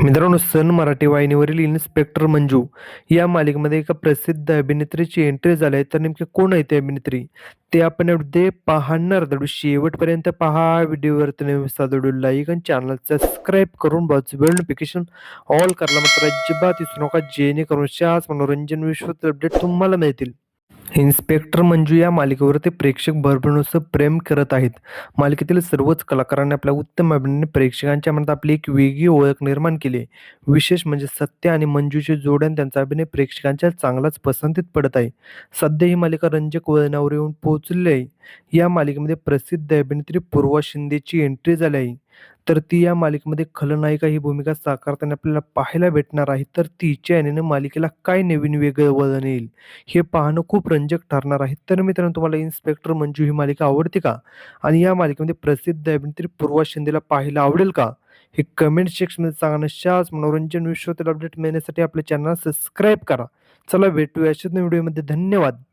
मित्रांनो, सन मराठी वाहिनीवरील इन्स्पेक्टर मंजू या मालिकेमध्ये एका प्रसिद्ध अभिनेत्रीची एंट्री झाली आहे. तर नेमकी कोण आहे ती अभिनेत्री? ते आपण यामध्ये पाहणार आहोत. शेवटपर्यंत पहा. व्हिडिओवरती नवीन असाल तर व्हिडिओ लाईक आणि चॅनल सबस्क्राईब करून बाजूचं बेल नोटिफिकेशन ऑल करायला मात्र अजिबात विसरू नका, जेणेकरून अशाच मनोरंजन विश्वातील अपडेट तुम्हाला मिळतील. इन्स्पेक्टर मंजू या मालिकेवरती प्रेक्षक भरभरून प्रेम करत आहेत. मालिकेतील सर्वच कलाकारांनी आपल्या उत्तम अभिनयाने प्रेक्षकांच्या मनात आपली एक वेगळी ओळख निर्माण केली आहे. विशेष म्हणजे सत्य आणि मंजूची जोड आणि त्यांचा अभिनय प्रेक्षकांच्या चांगलाच पसंतीत पडत आहे. सध्या ही मालिका रंजक वळणावर येऊन पोहोचली आहे. या मालिकेमध्ये प्रसिद्ध अभिनेत्री पूर्वा शिंदेची एंट्री झाली आहे. तर ती या मालिकेमध्ये खलनायिका ही भूमिका साकारताना आपल्याला पाहायला भेटणार आहे. तर तिच्या याने मालिकेला काय नवीन वेगळं वळण येईल हे पाहणं खूप रंजक ठरणार आहे. तर मित्रांनो, तुम्हाला इन्स्पेक्टर मंजू ही मालिका आवडते का? आणि या मालिकेमध्ये प्रसिद्ध अभिनेत्री पूर्वा शिंदेला पाहायला आवडेल का? हे कमेंट सेक्शनमध्ये सांगा. अशाच मनोरंजन विश्वातील अपडेट मिळण्यासाठी आपल्या चॅनल सबस्क्राईब करा. चला भेटूया अशाच व्हिडिओमध्ये. धन्यवाद.